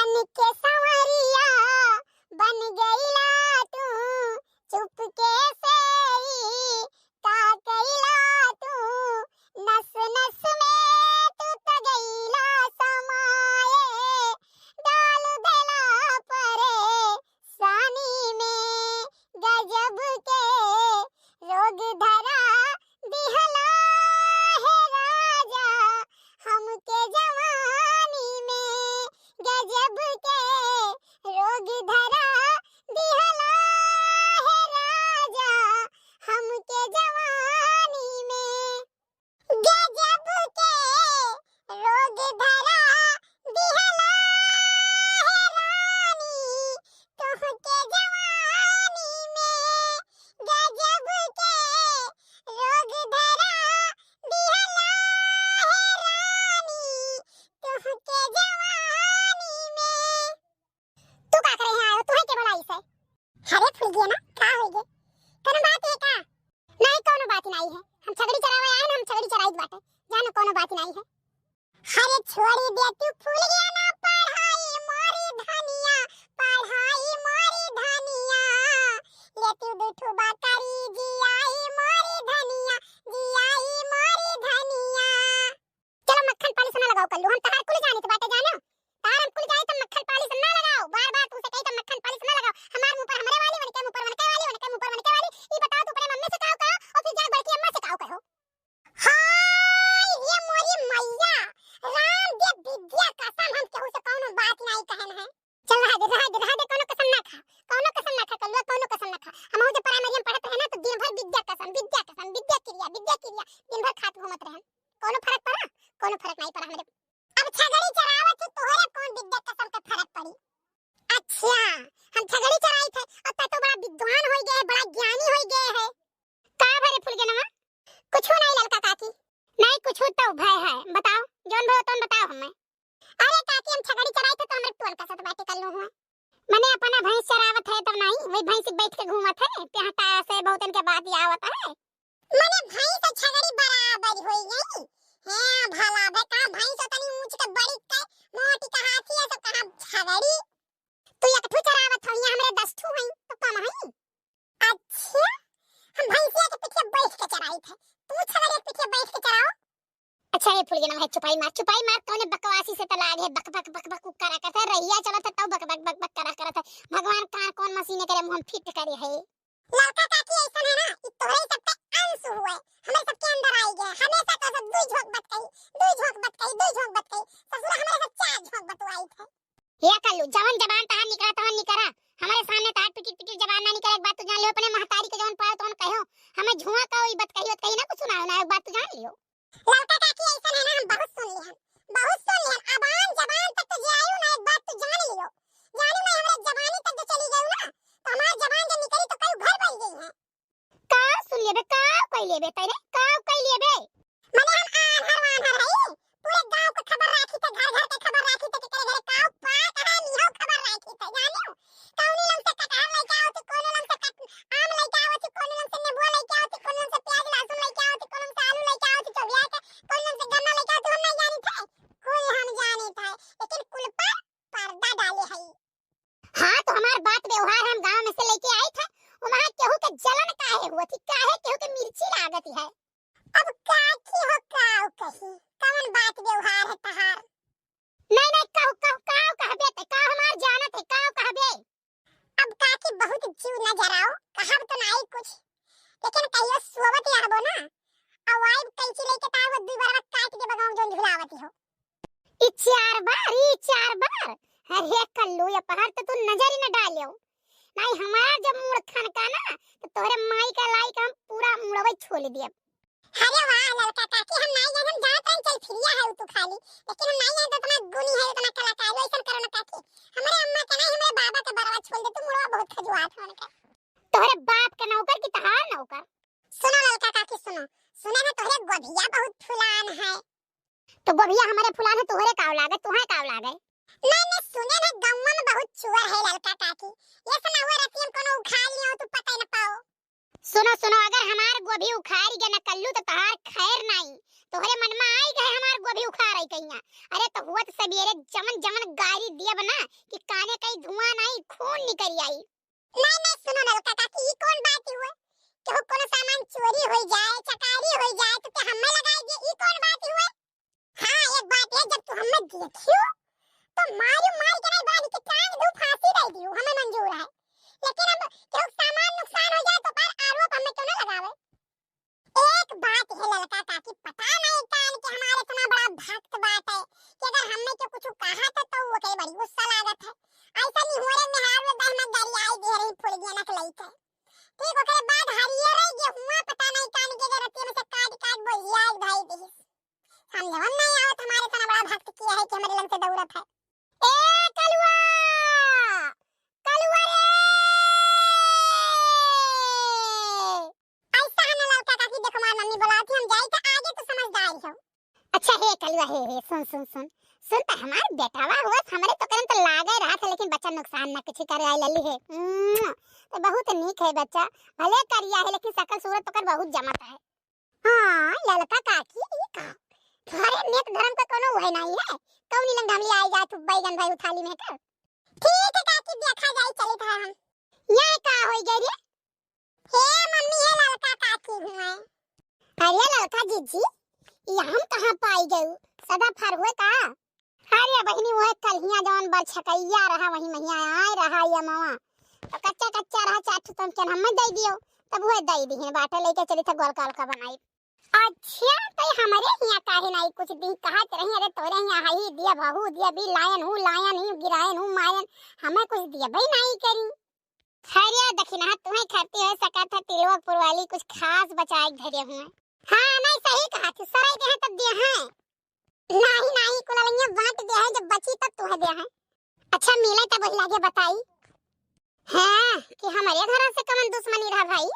बन के संवरिया बन गईला तू चुपके से ही का कईला तू नस नस में तू त गईला समाए डाल देला परेशानी में गजब के रोग धरा दिहला है राजा हमके जवानी में गजब के रोग धरा दिहला है राजा हमके जवानी में गजब के रोग धरा दिहला है रानी तुहके जवानी में गजब के रोग धरा दिहला है रानी तुहके जवानी में। तू का करे हैं आयो तुहे के बोलाई से हरे फूल गए ना का हो गए कोनो बात है का नहीं कोनो बात नहीं है हम छगड़ी चरावे आए ना हम छगड़ी चराई बाटे जानो कोनो बात नहीं है हरे छोड़ी दे तू फूल गया ना पढ़ाई मोरी धनिया पढ़ाई मोरी धनिया ले तू दुठू बाकारी जियाई मोरी धनिया जियाई मोरी धनिया। चलो मक्खन पालिश ना लगाओ कल्लू हम तहार कुल जाने के बाटे जानो तार हम कुल जाए तो मक्खन पालिश ना लगाओ बार बार तू से कही तो मक्खन पालिश ना लगाओ हमार मुंह पर हमरे वाली मन के मुंह पर मन के वाली मन के मुंह पर मन के वाली ई बताओ तू अपने मम्मी से कहो और फिर जा बड़की अम्मा से कहो हाय ये मोरी मैया राम दे विद्या कसम हम केहू से कोनो बात नहीं कहन है चल रहा दे कोनो कसम ना खा कल्लू कोनो कसम ना खा हम जो प्राइमरी में पढ़त रहे ना तो दिन भर विद्या कसम विद्या क्रिया दिन भर खात घूमत रहे कोनो फर्क पड़ा कोनो फर्क नहीं पड़ा हमरे अब छगड़ी चरावत तो तोहरे कौन विद्या कसम का फर्क पड़ी अच्छा हम छगड़ी चराई थे और तो बड़ा विद्वान हो गए बड़ा ज्ञानी हो गए है का भरे फूल के नमा कुछ नहीं ललका काकी नहीं कुछ तो भय है बताओ जोन भय तुम बताओ हमें अरे काकी हम छगड़ी चराई थे तो हमरे टोल का साथ बातें कर लो हुआ मैंने अपना भैंस चरावत है तब नहीं वही भैंस बैठ के घूमत है टहटा से बहुत दिन के बाद ही आवत है मैंने भैंस और छगड़ी बराबर हो गई हां भला बे का भैंस तनी ऊंच के बड़ी के मोटी का हाथी है सब कहां छगड़ी तू एक ठू चरावत हो हमरे 10 ठू है तो कम है अच्छा हम भैंसिया के पीछे बैठ के चराई थे तू छगड़ी के पीछे बैठ के चराओ अच्छा ये फूल गेना है चुपाई मार तूने बकवासी से तो लागे बक बक बक बक करा करता रहिया चलत तब बक बक बक बक करा करता भगवान का कौन मशीने करे मुंह फिट करे है लड़का काकी ऐसा है ना कि तोरे सब पे अंश हुए हमें सबके अंदर आई गए हमेशा तो सब दुई झोंक बत कही ससुर हमारे सब चार झोंक बतवाई थे ये कल्लू जवन जबान तहां निकरा हमारे सामने तार पिटिट जबान ना निकले एक बात तू जान लियो अपने महतारी के जवन पाओ तोन कहो हमें झुआ का ई बात कही ना कुछ सुनाओ ना एक बात तू जान लियो लड़का काकी ऐसा है ना हम बहुत सुन लिए अबान जबान तक तो जे आयो ना एक बात तू जान लियो जानी मैं हमरे जबानी तक जो चली गई ना तो हमार जबान जब निकली तो कई घर बन गई है का सुन ले बे का कह ले बे तेरे का कह ले बे माने हम आधार है पूरे गांव को खबर राखी थे घर घर के खबर राखी थे तेरे घरे काव पा कहां निहो खबर राखी थे जानियो कौनी लंग से कटहल लेके आओ तो कोनो लंग से आम लेके आओ तो कोनो लंग से नींबू लेके आओ तो कोनो लंग से प्याज लहसुन लेके आओ तो कोनो लंग से आलू लेके आओ तो चौबिया के कोनो लंग से गन्ना लेके आओ तो हम नहीं जानी थे कोई हम जाने थे लेकिन कुल पर पर्दा डाले है हां तो हमार बात व्यवहार हम गांव में से लेके आए थे वहां केहू के जलन काहे हुआ थी काहे केहू के मिर्ची लागत है अब काकी हो काऊ कही कौन बात व्यवहार है तहार नहीं कहबे ते का हमार जानत है कहबे अब काकी बहुत जीव न जराओ कहब तो नहीं कुछ लेकिन कहियो सोवत यारबो ना अवाइब कैची लेके ताव दुई बार काट के बगाऊं जोन झुलावती हो ई चार बार अरे कल्लू ये पहाड़ तो तू नजर ही न डालियो नहीं हमारा जब मुड़ खनका ना तो तोरे माई का लाइक हम पूरा मुड़वे छोड़ दिए अरे वाह लड़का काकी हम नहीं जान हम जात रन चल फिरिया है तू खाली लेकिन हम नहीं जान तो इतना गुनी है इतना कलाकार ऐसा करो ना काकी हमारे अम्मा के नहीं हमारे बाबा के बरवा छोड़ दे तू मुड़वा बहुत खजुआत हो उनके तोरे बाप के नौकर की तहार नौकर सुनो लड़का काकी सुने ना तोरे गोभिया बहुत फुलान है तो गोभिया हमारे फुलान है तोरे काव लागे तुहे काव लागे नहीं सुने ना गांव में बहुत चुअर है लड़का काकी ये सुना हुआ रतियम कोनो उखाड़ लियो तो पता न पाओ सुनो अगर हमार गोभी उखाड़ गए न कल्लू तो तहार खैर नहीं तोहरे मन में आई गए हमार गोभी उखाड़ आई कइया अरे तो हुआ तो सबेरे जमन करी दिया बना कि काने कहीं धुआं नहीं खून निकल आई। नहीं नहीं सुनो ललका काकी, ई कौन बात हुआ? केहू कोनो सामान चोरी हो जाए, चकारी हो जाए तो क्या हमें लगाई दे, ई कौन बात हुआ? हां एक बात है, जब तू हमें देखियो तो मारू मार के नहीं बांध के टांग दू, फांसी दे दियो, हमें मंजूर है। लेकिन अब केहू सामान नुकसान हो जाए तो पर आरोप हमें क्यों ना लगावे? एक बात है ललका काकी, पता नहीं कान के हमारे इतना बड़ा भक्त बात है कि अगर हमने तो कुछ कहा तो वो कई बड़ी गुस्सा लागत है। ऐसा नहीं हो रे मेहार में बहमत दरियाई दे रही फुल गया नक लई थे। ठीक ओकरे बाद हरिये रही जे हुआ पता नहीं कान के रत्ती में से काट बोलिया एक भाई दी। समझ हम नहीं आवत हमारे इतना बड़ा भक्त किया है कि हमारे लंग से दौड़त है। ए कलुआ कलुआ रे, ऐसा है ना ललका काकी, देखो मार मम्मी बुलाती, हम जाई तो आगे तो समझदार हो। अच्छा हे कलुआ हे सुन सुन सुन सुन तो हमार बेटावा हुआ हमरे तो करन तो लागे रहा था, लेकिन बच्चा नुकसान ना कुछ करे आई लल्ली है। तो बहुत नीक है बच्चा, भले करिया है लेकिन शकल सूरत तो कर बहुत जमत है। हां ललका काकी ई का थारे नेक धर्म का कोनो वही नहीं है, कौनी लंग हमली आई जाए तू बैगन भाई उठाली में कर। ठीक है काकी देखा जाए चले था हम। ये का होई गई रे? हे मम्मी हे ललका काकी हुए। अरे ललका जीजी ये हम कहां पाई गई, सदा फर हुए का? अरे बहिनी वो कलहिया जवन बल छकैया रहा वही महिया आए रहा ये मावा तो कच्चा कच्चा रहा चाट तुम के हमें दे दियो, तब वो दे दी है बाटे लेके चली था गोल काल का बनाई। अच्छा तो हमारे हिया काहे नहीं कुछ दिन कहत रही, अरे तोरे हिया हई दिया बहू दिया भी लायन हूं गिरायन हूं मायन, हमें कुछ दिया भाई नहीं करी। खैरिया दखिना तुम्हें खाती है सका था तिलवा पुरवाली कुछ खास बचाए धरे हुए। हां नहीं सही कहा तू, सराय दे तब दिया है नहीं नहीं कुललिया बांट दिया है, जब बची तब तू है दिया है। अच्छा मिले तब वही लागे बताई है कि हमारे घर से कमन दुश्मनी रहा भाई।